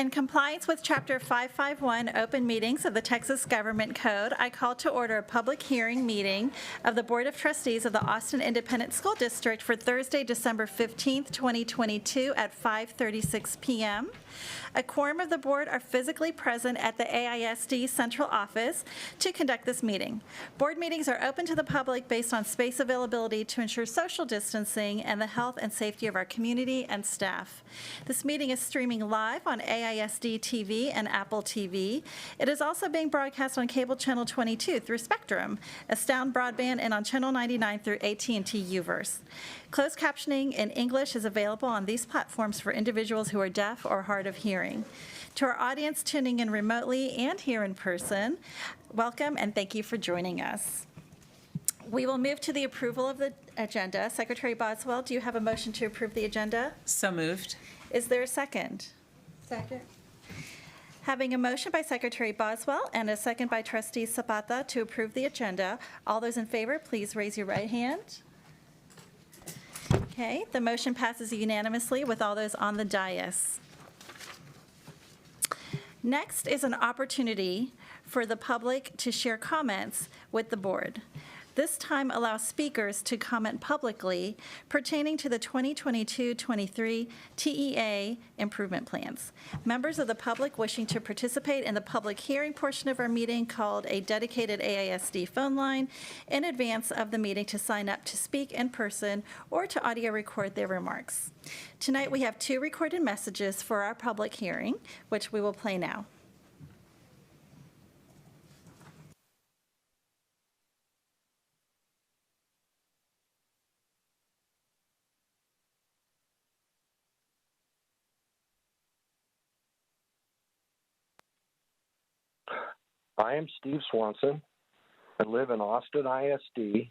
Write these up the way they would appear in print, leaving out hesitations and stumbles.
In compliance with Chapter 551, Open Meetings of the Texas Government Code, I call to order a public hearing meeting of the Board of Trustees of the Austin Independent School District for Thursday, December 15th, 2022 at 5:36 p.m. A quorum of the board are physically present at the AISD Central Office to conduct this meeting. Board meetings are open to the public based on space availability to ensure social distancing and the health and safety of our community and staff. This meeting is streaming live on AISD TV and Apple TV. It is also being broadcast on cable channel 22 through Spectrum, Astound Broadband, and on channel 99 through AT&T UVerse. Closed captioning in English is available on these platforms for individuals who are deaf or hard of hearing. To our audience tuning in remotely and here in person, welcome and thank you for joining us. We will move to the approval of the agenda. Secretary Boswell, do you have a motion to approve the agenda? So moved. Is there a second? Second. Having a motion by Secretary Boswell and a second by Trustee Zapata to approve the agenda, all those in favor, please raise your right hand. Okay, the motion passes unanimously with all those on the dais. Next is an opportunity for the public to share comments with the board. This time allows speakers to comment publicly pertaining to the 2022-23 TEA improvement plans. Members of the public wishing to participate in the public hearing portion of our meeting called a dedicated AISD phone line in advance of the meeting to sign up to speak in person or to audio record their remarks. Tonight we have 2 recorded messages for our public hearing, which we will play now. I am Steve Swanson. I live in Austin ISD,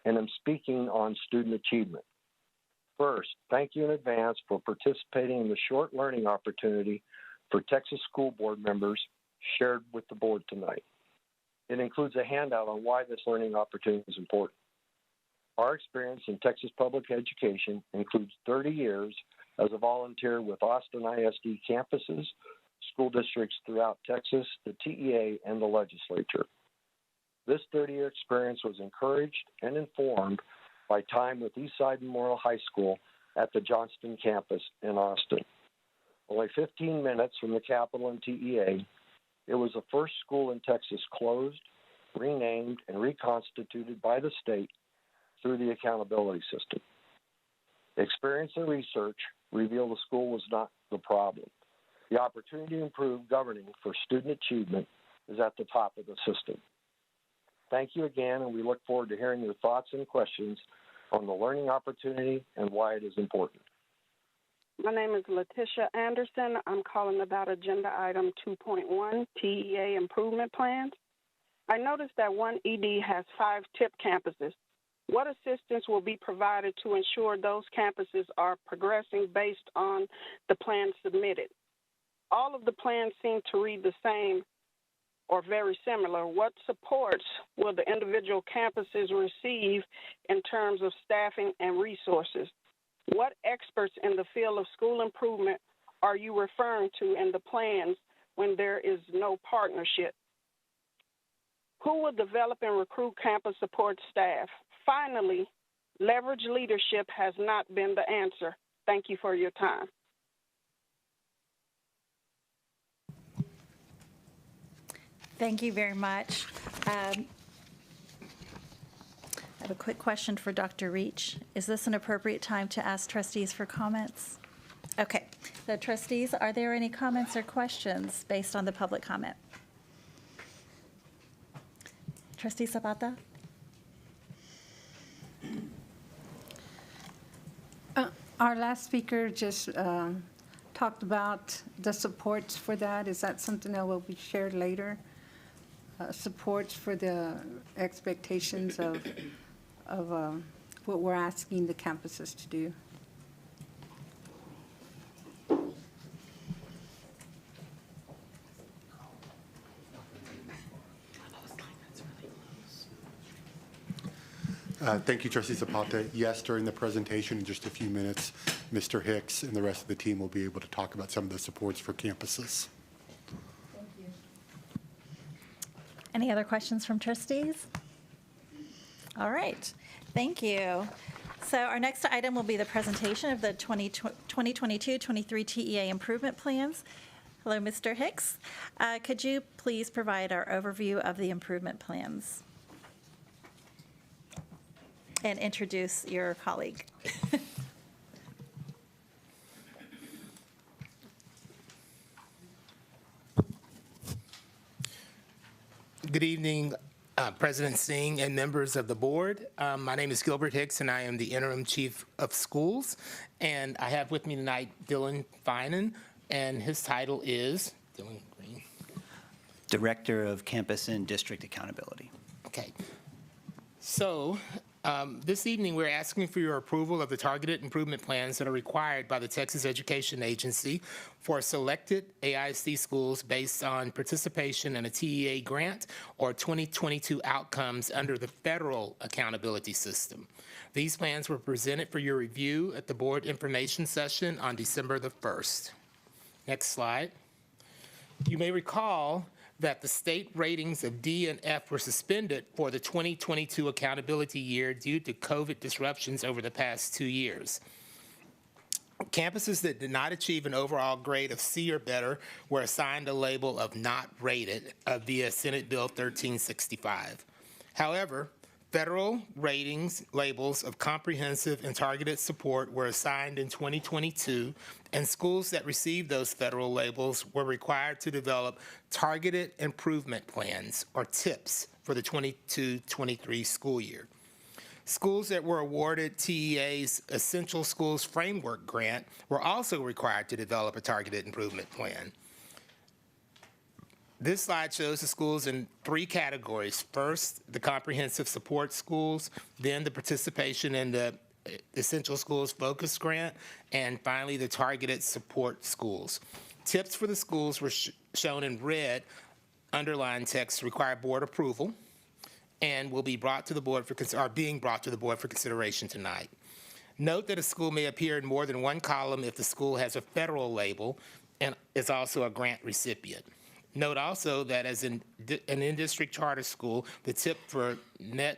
and I'm speaking on student achievement. First, thank you in advance for participating in the short learning opportunity for Texas school board members shared with the board tonight. It includes a handout on why this learning opportunity is important. Our experience in Texas public education includes 30 years as a volunteer with Austin ISD campuses, school districts throughout Texas, the TEA, and the legislature. This 30-year experience was encouraged and informed by time with Eastside Memorial High School at the Johnston campus in Austin. Only 15 minutes from the Capitol and TEA, it was the first school in Texas closed, renamed, and reconstituted by the state through the accountability system. Experience and research reveal the school was not the problem. The opportunity to improve governing for student achievement is at the top of the system. Thank you again, and we look forward to hearing your thoughts and questions on the learning opportunity and why it is important. My name is Letitia Anderson. I'm calling about agenda item 2.1, TEA improvement plans. I noticed that one ED has 5 tip campuses. What assistance will be provided to ensure those campuses are progressing based on the plans submitted? All of the plans seem to read the same or very similar. What supports will the individual campuses receive in terms of staffing and resources? What experts in the field of school improvement are you referring to in the plans when there is no partnership? Who will develop and recruit campus support staff? Finally, leverage leadership has not been the answer. Thank you for your time. Thank you very much. I have a quick question for Dr. Reach. Is this an appropriate time to ask trustees for comments? Okay, so trustees, are there any comments or questions based on the public comment? Trustee Zapata? Our last speaker just talked about the supports for that. Is that something that will be shared later? Supports for the expectations of what we're asking the campuses to do. Thank you, Trustee Zapata. Yes, during the presentation in just a few minutes, Mr. Hicks and the rest of the team will be able to talk about some of the supports for campuses. Thank you. Any other questions from trustees? All right, thank you. So our next item will be the presentation of the 2022-23 TEA improvement plans. Hello, Mr. Hicks. Could you please provide our overview of the improvement plans? And introduce your colleague. Good evening, President Singh and members of the board. My name is Gilbert Hicks, and I am the interim chief of schools. And I have with me tonight Dylan Finan, and his title is Dylan Green. Director of Campus and District Accountability. Okay. So this evening, we're asking for your approval of the targeted improvement plans that are required by the Texas Education Agency for selected AISD schools based on participation in a TEA grant or 2022 outcomes under the federal accountability system. These plans were presented for your review at the board information session on December the 1st. Next slide. You may recall that the state ratings of D and F were suspended for the 2022 accountability year due to COVID disruptions over the past 2 years. Campuses that did not achieve an overall grade of C or better were assigned a label of not rated via Senate Bill 1365. However, federal ratings labels of comprehensive and targeted support were assigned in 2022, and schools that received those federal labels were required to develop targeted improvement plans, or TIPs, for the 22-23 school year. Schools that were awarded TEA's Essential Schools Framework Grant were also required to develop a targeted improvement plan. This slide shows the schools in 3 categories. First, the comprehensive support schools, then the participation in the Essential Schools Focus Grant, and finally the targeted support schools. Tips for the schools were shown in red, underlined text require board approval, and will be brought to the board are being brought to the board for consideration tonight. Note that a school may appear in more than one column if the school has a federal label and is also a grant recipient. Note also that as an in-district charter school, the tip for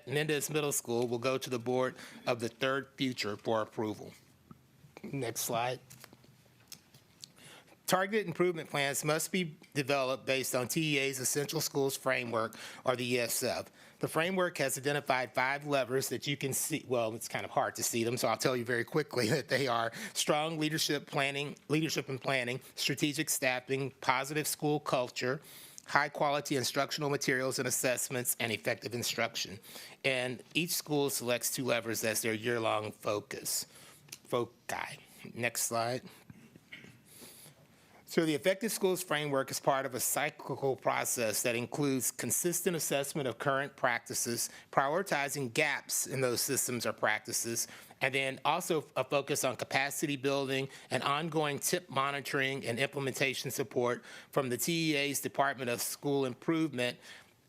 Mendez Middle School will go to the board of the third future for approval. Next slide. Targeted improvement plans must be developed based on TEA's Essential Schools Framework, or the ESF. The framework has identified 5 levers that you can see. Well, it's kind of hard to see them, so I'll tell you very quickly that they are strong leadership and planning, strategic staffing, positive school culture, high quality instructional materials and assessments, and effective instruction. And each school selects 2 levers as their year-long foci. Next slide. So the Effective Schools Framework is part of a cyclical process that includes consistent assessment of current practices, prioritizing gaps in those systems or practices, and then also a focus on capacity building and ongoing tip monitoring and implementation support from the TEA's Department of School Improvement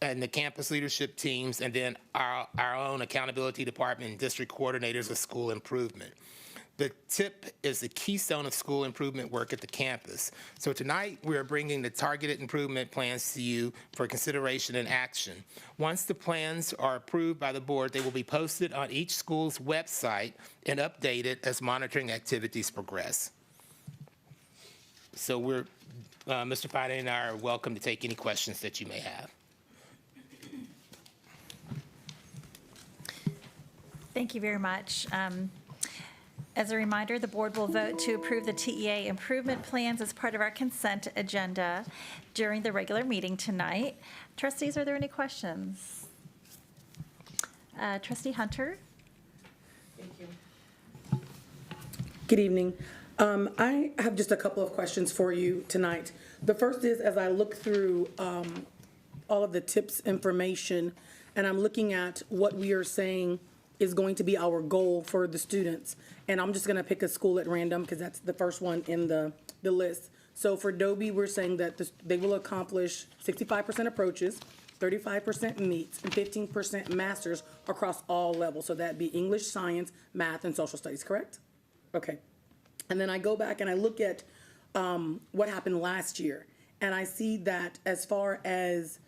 and the campus leadership teams, and then our own accountability department and district coordinators of school improvement. The TIP is the keystone of school improvement work at the campus. So tonight, we are bringing the targeted improvement plans to you for consideration and action. Once the plans are approved by the board, they will be posted on each school's website and updated as monitoring activities progress. So Mr. Fiden and I are welcome to take any questions that you may have. Thank you very much. As a reminder, the board will vote to approve the TEA improvement plans as part of our consent agenda during the regular meeting tonight. Trustees, are there any questions? Trustee Hunter? Thank you. Good evening. I have just a couple of questions for you tonight. The first is, as I look through all of the tips information, and I'm looking at what we are saying is going to be our goal for the students. And I'm just going to pick a school at random because that's the first one in the list. So for Dobie, we're saying that they will accomplish 65% approaches, 35% meets, and 15% masters across all levels. So that'd be English, science, math, and social studies, correct? Okay. And then I go back and I look at what happened last year, and I see that as far as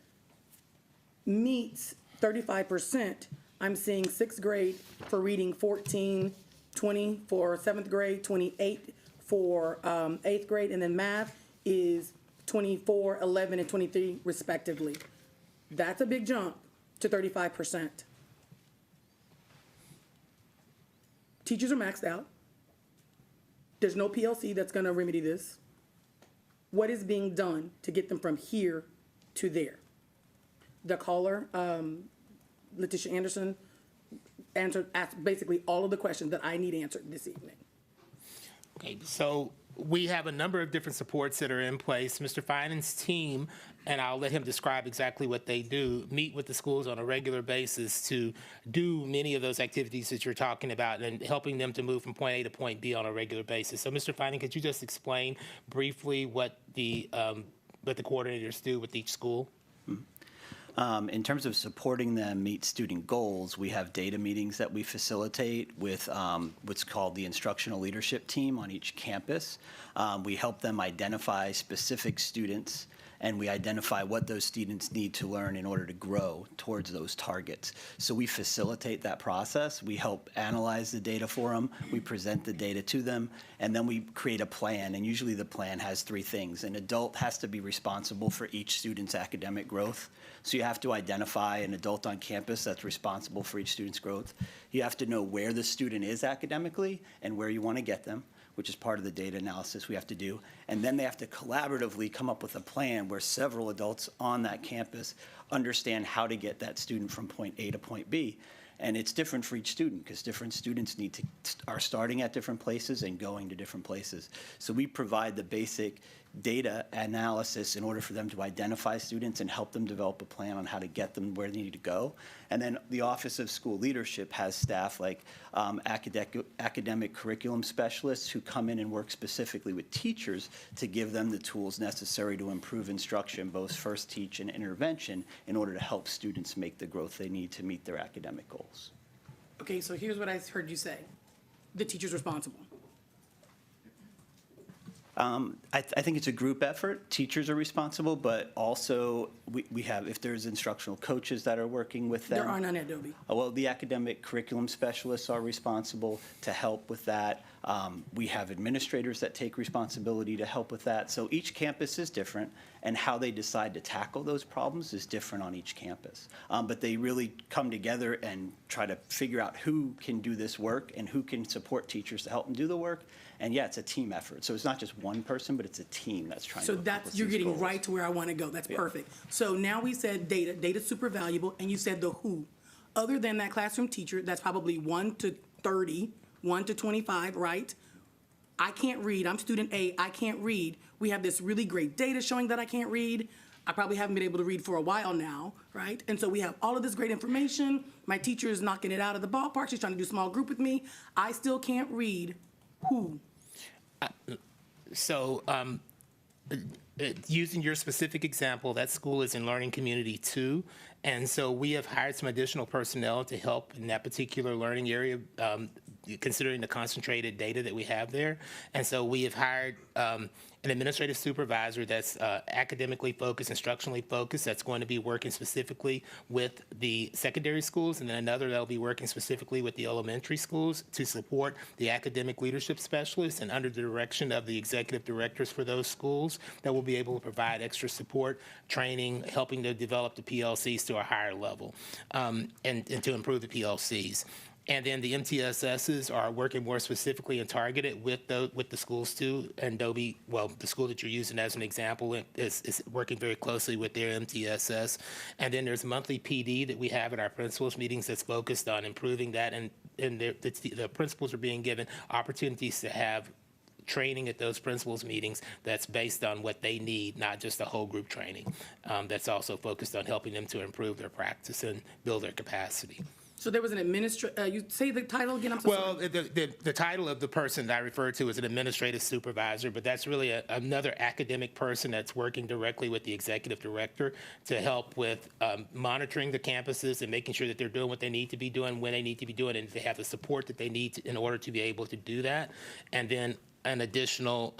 meets 35%, I'm seeing sixth grade for reading 14, 20 for seventh grade, 28 for eighth grade, and then math is 24, 11, and 23 respectively. That's a big jump to 35%. Teachers are maxed out. There's no PLC that's gonna remedy this. What is being done to get them from here to there? The caller, Letitia Anderson, asked basically all of the questions that I need answered this evening. Okay, so we have a number of different supports that are in place. Mr. Finan's team, and I'll let him describe exactly what they do, meet with the schools on a regular basis to do many of those activities that you're talking about and helping them to move from point A to point B on a regular basis. So, Mr. Finan, could you just explain briefly what the coordinators do with each school? In terms of supporting them meet student goals, we have data meetings that we facilitate with what's called the instructional leadership team on each campus. We help them identify specific students, and we identify what those students need to learn in order to grow towards those targets. So we facilitate that process. We help analyze the data for them. We present the data to them, and then we create a plan. And usually the plan has three things. An adult has to be responsible for each student's academic growth. So you have to identify an adult on campus that's responsible for each student's growth. You have to know where the student is academically and where you want to get them, which is part of the data analysis we have to do. And then they have to collaboratively come up with a plan where several adults on that campus understand how to get that student from point A to point B. And it's different for each student because different students are starting at different places and going to different places. So we provide the basic data analysis in order for them to identify students and help them develop a plan on how to get them where they need to go. And then the Office of School Leadership has staff like academic curriculum specialists who come in and work specifically with teachers to give them the tools necessary to improve instruction, both first teach and intervention, in order to help students make the growth they need to meet their academic goals. Okay, so here's what I heard you say. The teacher's responsible. I think it's a group effort. Teachers are responsible, but also we have, if there's instructional coaches that are working with them. There are none at Adobe. Well, the academic curriculum specialists are responsible to help with that. We have administrators that take responsibility to help with that. So each campus is different, and how they decide to tackle those problems is different on each campus. But they really come together and try to figure out who can do this work and who can support teachers to help them do the work. And yeah, it's a team effort. So it's not just one person, but it's a team that's trying to accomplish You're these getting goals. right to where I want to go. That's perfect. So now we said data. Data's super valuable, and you said the who. Other than that classroom teacher, that's probably 1 to 30, 1 to 25, right? I can't read. I'm student A. I can't read. We have this really great data showing that I can't read. I probably haven't been able to read for a while now, right? And so we have all of this great information. My teacher is knocking it out of the ballpark. She's trying to do small group with me. I still can't read. Who? So using your specific example, that school is in Learning Community 2, and so we have hired some additional personnel to help in that particular learning area, considering the concentrated data that we have there. And so we have hired an administrative supervisor that's academically focused, instructionally focused, that's going to be working specifically with the secondary schools, and then another that'll be working specifically with the elementary schools to support the academic leadership specialists, and under the direction of the executive directors for those schools that will be able to provide extra support, training, helping to develop the PLCs to a higher level, and to improve the PLCs. And then the MTSSs are working more specifically and targeted with the schools too. And Adobe, well, the school that you're using as an example is working very closely with their MTSS. And then there's monthly PD that we have at our principals meetings that's focused on improving that. And the principals are being given opportunities to have training at those principals meetings that's based on what they need, not just a whole group training. That's also focused on helping them to improve their practice and build their capacity. So there was an you say the title again, I'm so Well, sorry. the title of the person that I refer to is an administrative supervisor, but that's really another academic person that's working directly with the executive director to help with monitoring the campuses and making sure that they're doing what they need to be doing, when they need to be doing it, and if they have the support that they need in order to be able to do that. And then an additional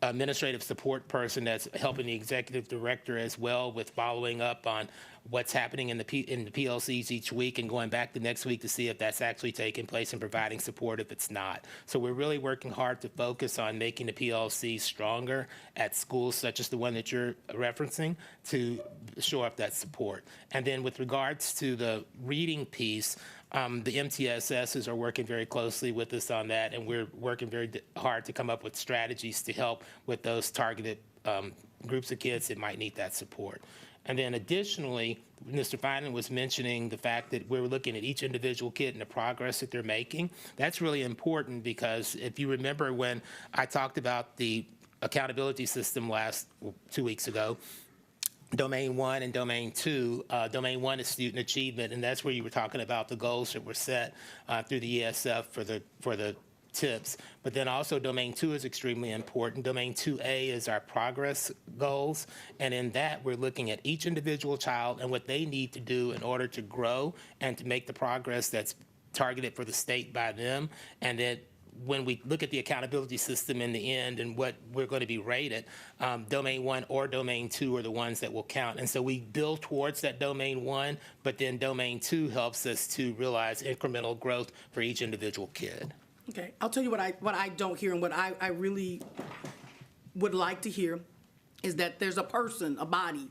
administrative support person that's helping the executive director as well with following up on what's happening in the PLCs each week and going back the next week to see if that's actually taking place and providing support if it's not. So we're really working hard to focus on making the PLC stronger at schools such as the one that you're referencing to show up that support. And then with regards to the reading piece, the MTSSs are working very closely with us on that, and we're working very hard to come up with strategies to help with those targeted groups of kids that might need that support. And then additionally, Mr. Finan was mentioning the fact that we're looking at each individual kid and the progress that they're making. That's really important because if you remember when I talked about the accountability system 2 weeks ago, Domain 1 and Domain 2. Domain 1 is student achievement, and that's where you were talking about the goals that were set through the ESF for the tips. But then also Domain 2 is extremely important. Domain 2A is our progress goals, and in that we're looking at each individual child and what they need to do in order to grow and to make the progress that's targeted for the state by them. And then when we look at the accountability system in the end and what we're going to be rated, Domain 1 or Domain 2 are the ones that will count. And so we build towards that Domain 1, but then Domain 2 helps us to realize incremental growth for each individual kid. Okay, I'll tell you what I don't hear and what I really would like to hear is that there's a person, a body,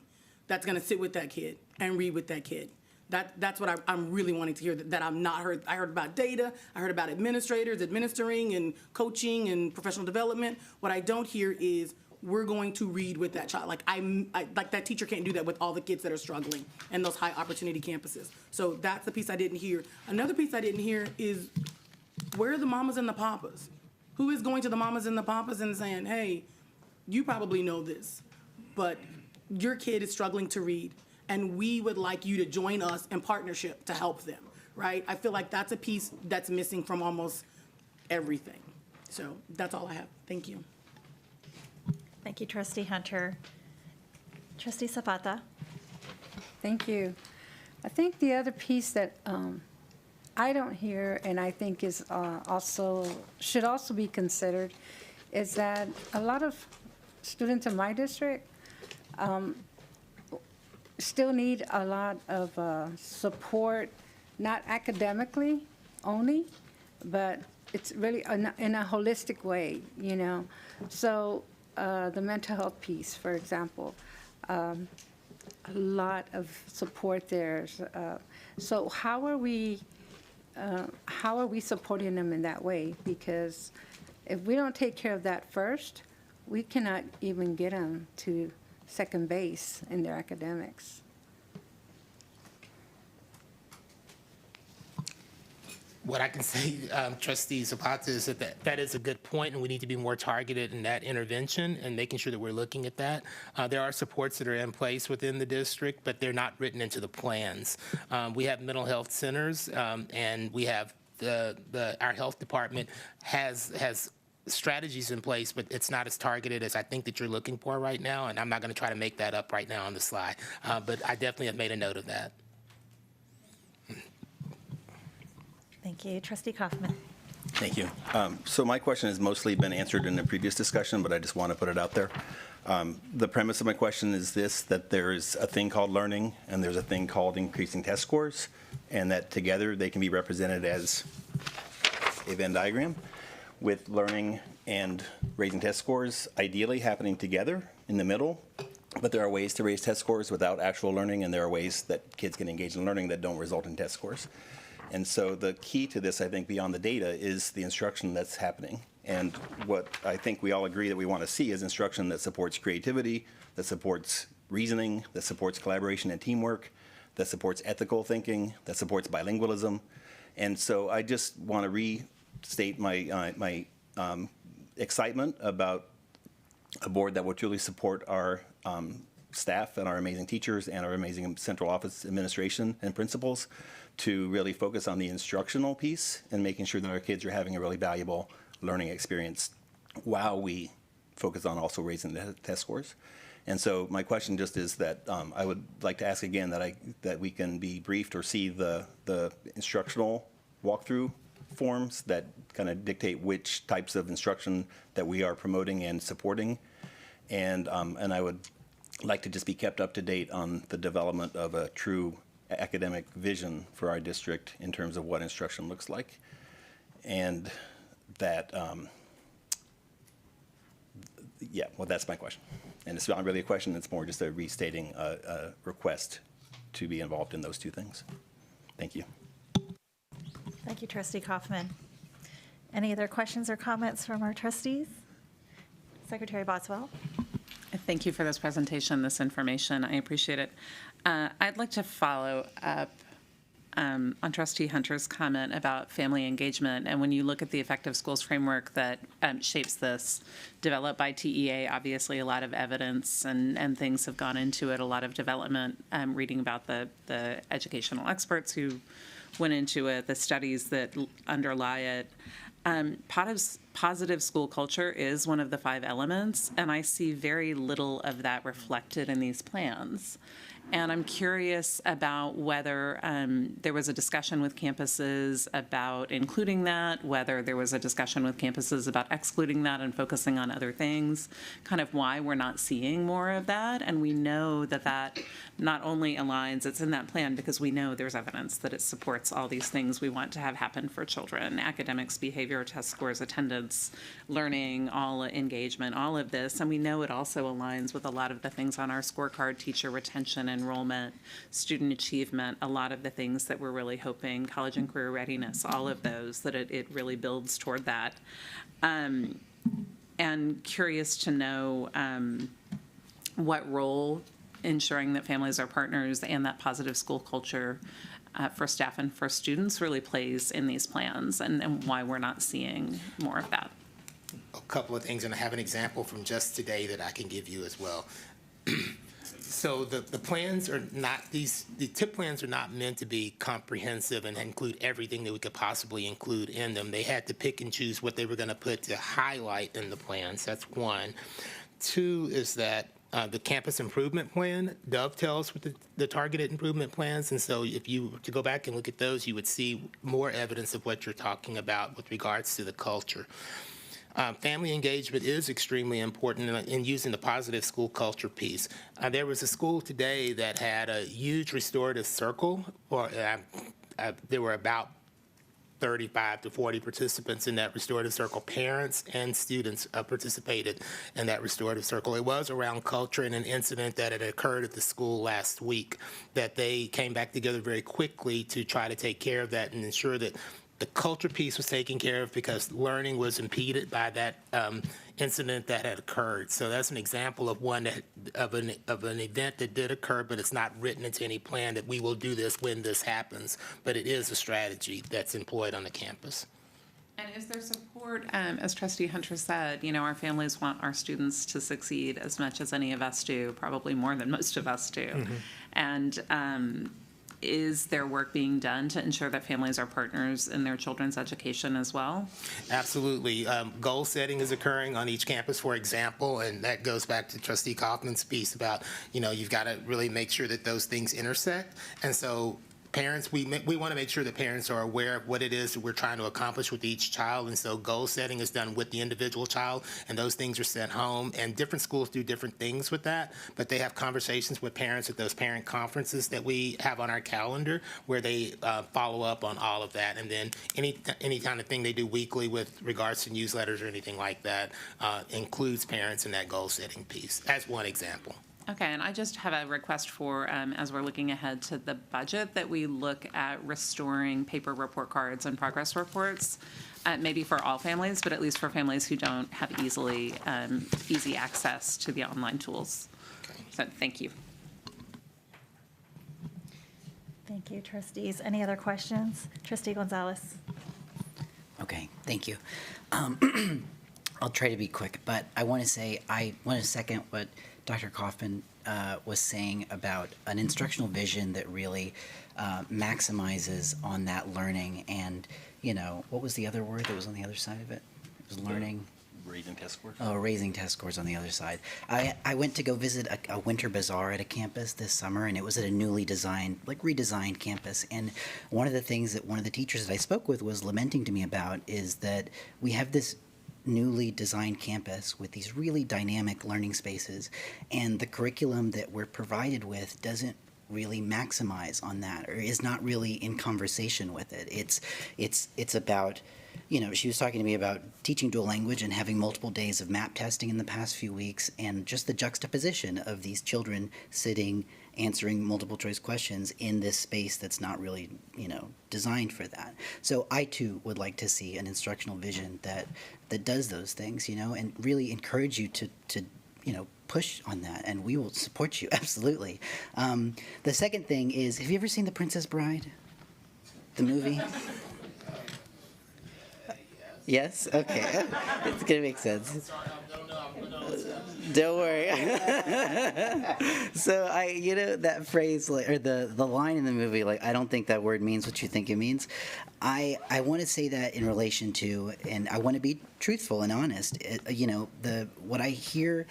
that's gonna sit with that kid and read with that kid. That's what I'm really wanting to hear, that I'm not heard. I heard about data, I heard about administrators, administering and coaching and professional development. What I don't hear is we're going to read with that child. Like like that teacher can't do that with all the kids that are struggling in those high opportunity campuses. So that's the piece I didn't hear. Another piece I didn't hear is where are the mamas and the papas? Who is going to the mamas and the papas and saying, hey, you probably know this, but your kid is struggling to read, and we would like you to join us in partnership to help them, right? I feel like that's a piece that's missing from almost everything. So that's all I have. Thank you. Thank you, Trustee Hunter. Trustee Zapata. Thank you. I think the other piece that I don't hear, and I think is should also be considered, is that a lot of students in my district still need a lot of support, not academically only, but it's really in a holistic way, you know. So the mental health piece, for example, a lot of support there. So how are we supporting them in that way? Because if we don't take care of that first, we cannot even get them to second base in their academics. What I can say, Trustee Zapata, is that is a good point, and we need to be more targeted in that intervention and making sure that we're looking at that. There are supports that are in place within the district, but they're not written into the plans. We have mental health centers, and we have our health department has strategies in place, but it's not as targeted as I think that you're looking for right now, and I'm not going to try to make that up right now on the slide, but I definitely have made a note of that. Thank you. Trustee Kaufman. Thank you. So my question has mostly been answered in the previous discussion, but I just want to put it out there. The premise of my question is this, that there is a thing called learning and there's a thing called increasing test scores, and that together they can be represented as a Venn diagram, with learning and raising test scores ideally happening together in the middle. But there are ways to raise test scores without actual learning, and there are ways that kids can engage in learning that don't result in test scores. And so the key to this, I think, beyond the data is the instruction that's happening. And what I think we all agree that we want to see is instruction that supports creativity, that supports reasoning, that supports collaboration and teamwork, that supports ethical thinking, that supports bilingualism. And so I just want to restate my excitement about a board that will truly support our staff and our amazing teachers and our amazing central office administration and principals to really focus on the instructional piece and making sure that our kids are having a really valuable learning experience while we focus on also raising the test scores. And so my question just is that I would like to ask again that we can be briefed or see the instructional walkthrough forms that kind of dictate which types of instruction that we are promoting and supporting. And I would like to just be kept up to date on the development of a true academic vision for our district in terms of what instruction looks like. And that, yeah, well, that's my question. And it's not really a question, it's more just a restating a request to be involved in those two things. Thank you. Thank you, Trustee Kaufman. Any other questions or comments from our trustees? Secretary Boswell. Thank you for this presentation, this information. I appreciate it. I'd like to follow up on Trustee Hunter's comment about family engagement. And when you look at the Effective Schools framework that shapes this, developed by TEA, obviously a lot of evidence and things have gone into it, a lot of development, reading about the educational experts who went into it, the studies that underlie it. Positive school culture is one of the 5 elements, and I see very little of that reflected in these plans. And I'm curious about whether there was a discussion with campuses about including that, whether there was a discussion with campuses about excluding that and focusing on other things, kind of why we're not seeing more of that. And we know that that not only aligns, it's in that plan because we know there's evidence that it supports all these things we want to have happen for children: academics, behavior, test scores, attendance, learning, all engagement, all of this. And we know it also aligns with a lot of the things on our scorecard: teacher retention, enrollment, student achievement, a lot of the things that we're really hoping, college and career readiness, all of those, that it really builds toward that. And curious to know what role ensuring that families are partners and that positive school culture for staff and for students really plays in these plans, and why we're not seeing more of that. A couple of things, and I have an example from just today that I can give you as well. So the plans are not, the TIP plans are not meant to be comprehensive and include everything that we could possibly include in them. They had to pick and choose what they were going to put to highlight in the plans. That's one. 2 is that the campus improvement plan dovetails with the targeted improvement plans. And so if you were to go back and look at those, you would see more evidence of what you're talking about with regards to the culture. Family engagement is extremely important in using the positive school culture piece. There was a school today that had a huge restorative circle, or there were about 35 to 40 participants in that restorative circle. Parents and students participated in that restorative circle. It was around culture and an incident that had occurred at the school last week that they came back together very quickly to try to take care of that and ensure that the culture piece was taken care of because learning was impeded by that incident that had occurred. So that's an example of one of an event that did occur, but it's not written into any plan that we will do this when this happens. But it is a strategy that's employed on the campus. And is there support, as Trustee Hunter said, you know, our families want our students to succeed as much as any of us do, probably more than most of us do. Mm-hmm. And is there work being done to ensure that families are partners in their children's education as well? Absolutely. Goal setting is occurring on each campus, for example, and that goes back to Trustee Kaufman's piece about, you know, you've got to really make sure that those things intersect. And so parents, we want to make sure that parents are aware of what it is that we're trying to accomplish with each child, and so goal setting is done with the individual child, and those things are sent home, and different schools do different things with that, but they have conversations with parents at those parent conferences that we have on our calendar where they follow up on all of that, and then any kind of thing they do weekly with regards to newsletters or anything like that includes parents in that goal setting piece, as one example. Okay, and I just have a request for, as we're looking ahead to the budget, that we look at restoring paper report cards and progress reports, maybe for all families, but at least for families who don't have easy access to the online tools. Okay. So, thank you. Thank you, trustees. Any other questions? Trustee Gonzalez. Okay, thank you. I'll try to be quick, but I want to say I want to second what Dr. Kaufman was saying about an instructional vision that really maximizes on that learning. And, you know, what was the other word that was on the other side of it? It was learning. Raising test scores. Oh, raising test scores on the other side. I went to go visit a winter bazaar at a campus this summer, and it was at a newly designed, like redesigned campus. And one of the things that one of the teachers that I spoke with was lamenting to me about is that we have this newly designed campus with these really dynamic learning spaces, and the curriculum that we're provided with doesn't really maximize on that, or is not really in conversation with it. It's about, you know, she was talking to me about teaching dual language and having multiple days of map testing in the past few weeks, and just the juxtaposition of these children sitting, answering multiple choice questions in this space that's not really, you know, designed for that. So I too would like to see an instructional vision that does those things, you know, and really encourage you to you know, push on that, and we will support you, absolutely. The second thing is, have you ever seen The Princess Bride? The movie? Yes? Okay. It's going to make sense. Don't worry. So you know, that phrase, like, or the line in the movie, like, I don't think that word means what you think it means. I want to say that in relation to, and I want to be truthful and honest. You know, what I hear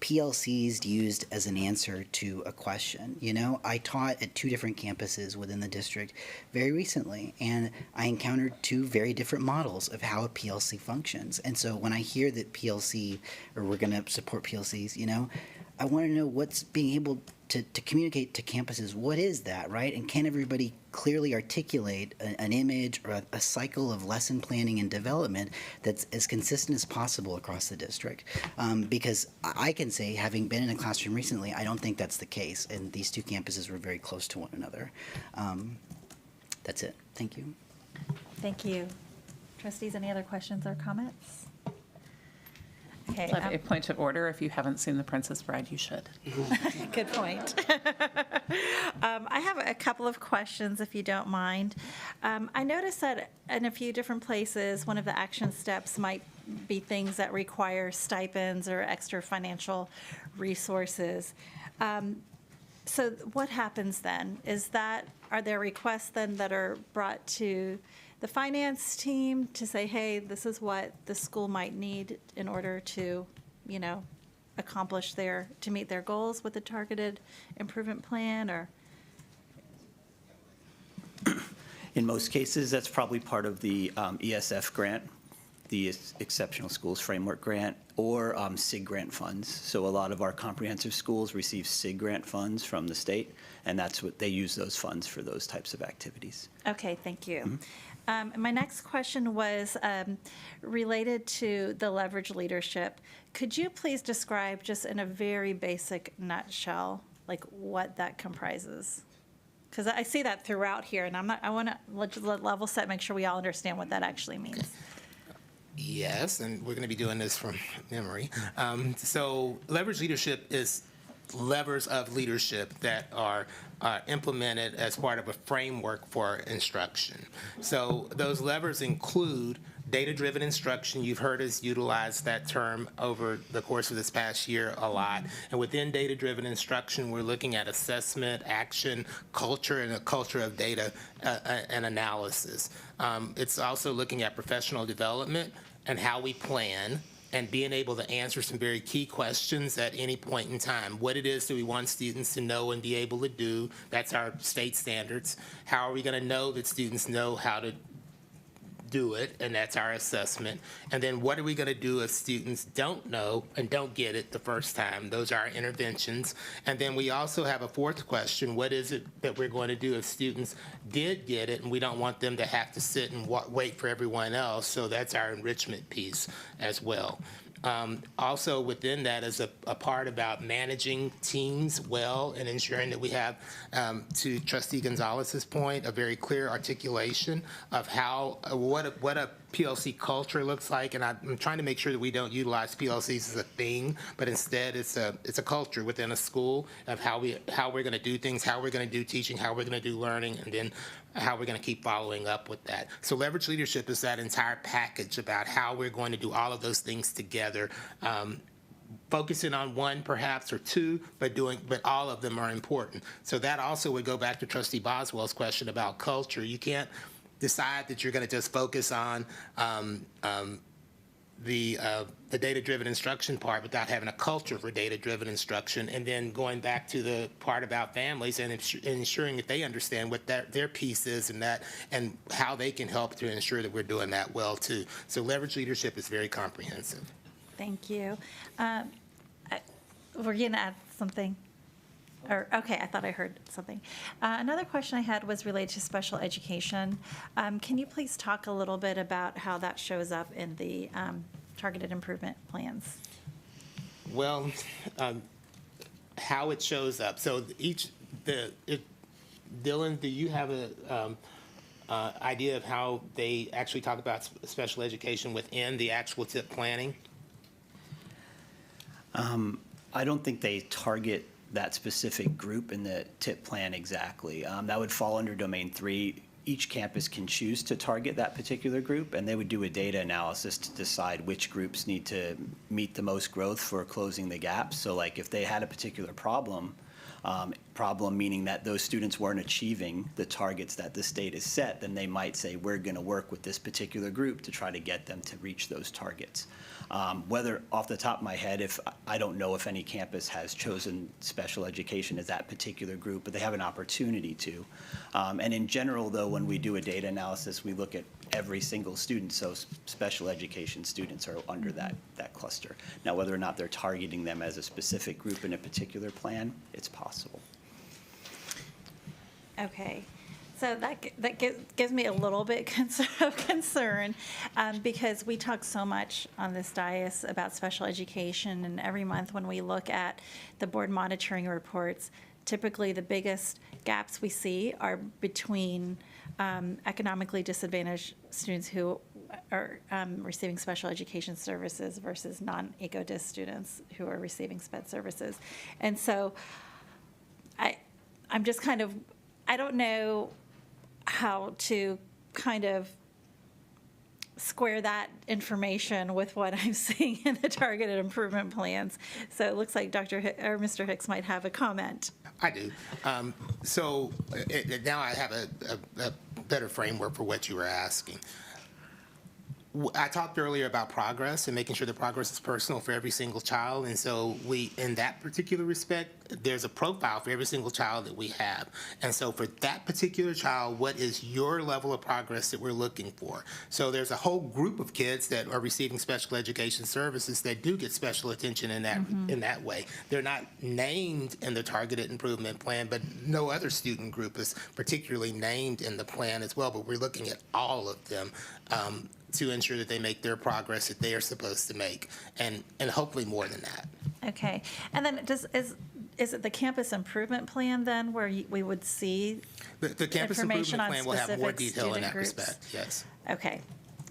PLCs used as an answer to a question. You know, I taught at 2 different campuses within the district very recently, and I encountered 2 very different models of how a PLC functions. And so when I hear that PLC, or we're going to support PLCs, you know, I want to know what's being able to communicate to campuses. What is that, right? And can everybody clearly articulate an image or a cycle of lesson planning and development that's as consistent as possible across the district? Because I can say, having been in a classroom recently, I don't think that's the case, and these 2 campuses were very close to one another. That's it. Thank you. Thank you. Trustees, any other questions or comments? Okay. A point of order, if you haven't seen The Princess Bride, you should. Good point. I have a couple of questions, if you don't mind. I noticed that in a few different places, one of the action steps might be things that require stipends or extra financial resources. So what happens then? Are there requests then that are brought to the finance team to say, hey, this is what the school might need in order to, you know, to meet their goals with the targeted improvement plan, or? In most cases, that's probably part of the ESF grant, the Exceptional Schools Framework Grant, or SIG grant funds. So a lot of our comprehensive schools receive SIG grant funds from the state, and that's what they use those funds for, those types of activities. Okay, thank you. My next question was related to the leverage leadership. Could you please describe, just in a very basic nutshell, like what that comprises? Because I see that throughout here, and I want to level set, make sure we all understand what that actually means. Yes, and we're going to be doing this from memory. So leverage leadership is levers of leadership that are implemented as part of a framework for instruction. So those levers include data-driven instruction. You've heard us utilize that term over the course of this past year a lot. And within data-driven instruction, we're looking at assessment, action, culture, and a culture of data and analysis. It's also looking at professional development and how we plan, and being able to answer some very key questions at any point in time. What it is that we want students to know and be able to do, that's our state standards. How are we going to know that students know how to do it, and that's our assessment. And then what are we going to do if students don't know and don't get it the first time? Those are our interventions. And then we also have a 4th question: what is it that we're going to do if students did get it and we don't want them to have to sit and wait for everyone else? So that's our enrichment piece as well. Also within that is a part about managing teams well and ensuring that we have, to Trustee Gonzalez's point, a very clear articulation of what a PLC culture looks like. And I'm trying to make sure that we don't utilize PLCs as a thing, but instead it's a culture within a school of how we're going to do things, how we're going to do teaching, how we're going to do learning, and then how we're going to keep following up with that. So leverage leadership is that entire package about how we're going to do all of those things together focusing on one perhaps or two, but all of them are important. So that also would go back to Trustee Boswell's question about culture. You can't decide that you're going to just focus on the data-driven instruction part without having a culture for data-driven instruction, and then going back to the part about families and ensuring that they understand what their piece is and how they can help to ensure that we're doing that well too. So leverage leadership is very comprehensive. Thank you. Were you going to add something? Or, okay, I thought I heard something. Another question I had was related to special education. Can you please talk a little bit about how that shows up in the targeted improvement plans? Well, how it shows up. So Dylan, do you have a idea of how they actually talk about special education within the actual TIP planning? I don't think they target that specific group in the TIP plan exactly. That would fall under Domain 3. Each campus can choose to target that particular group, and they would do a data analysis to decide which groups need to meet the most growth for closing the gaps. So like if they had a particular problem meaning that those students weren't achieving the targets that the state has set, then they might say, we're going to work with this particular group to try to get them to reach those targets. Whether off the top of my head, I don't know if any campus has chosen special education as that particular group, but they have an opportunity to. And in general, though, when we do a data analysis, we look at every single student, so special education students are under that cluster. Now, whether or not they're targeting them as a specific group in a particular plan, it's possible. Okay. So that gives me a little bit of concern because we talk so much on this dais about special education, and every month when we look at the board monitoring reports, typically the biggest gaps we see are between economically disadvantaged students who are receiving special education services versus non-ECODIS students who are receiving SPED services. And so I'm just kind of, I don't know how to kind of square that information with what I'm seeing in the targeted improvement plans. So it looks like Mr. Hicks might have a comment. I do. So now I have a better framework for what you were asking. I talked earlier about progress and making sure the progress is personal for every single child. And so in that particular respect, there's a profile for every single child that we have. And so for that particular child, what is your level of progress that we're looking for? So there's a whole group of kids that are receiving special education services that do get special attention in that way. They're not named in the targeted improvement plan, but no other student group is particularly named in the plan as well. But we're looking at all of them to ensure that they make their progress that they are supposed to make, and hopefully more than that. Okay. And then is it the campus improvement plan then where we would see the campus information improvement plan will have more specific detail in that groups? respect, yes. Okay.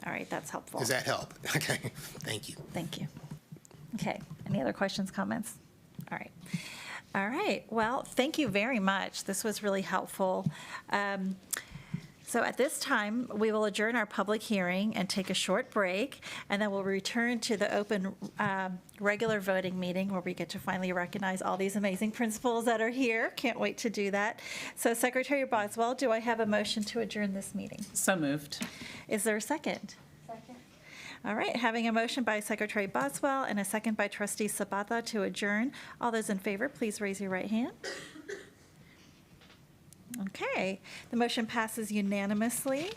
All right. That's helpful. Does that help? Okay. Thank you. Thank you. Okay. Any other questions, comments? All right. All right. Well, thank you very much. This was really helpful. So at this time, we will adjourn our public hearing and take a short break, and then we'll return to the open regular voting meeting where we get to finally recognize all these amazing principals that are here. Can't wait to do that. So Secretary Boswell, do I have a motion to adjourn this meeting? So moved. Is there a second? Second. All right, having a motion by Secretary Boswell and a second by Trustee Sabata to adjourn. All those in favor, please raise your right hand. Okay, the motion passes unanimously.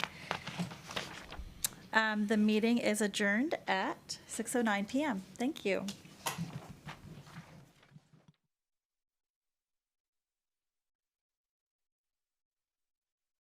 The meeting is adjourned at 6:09 p.m. Thank you.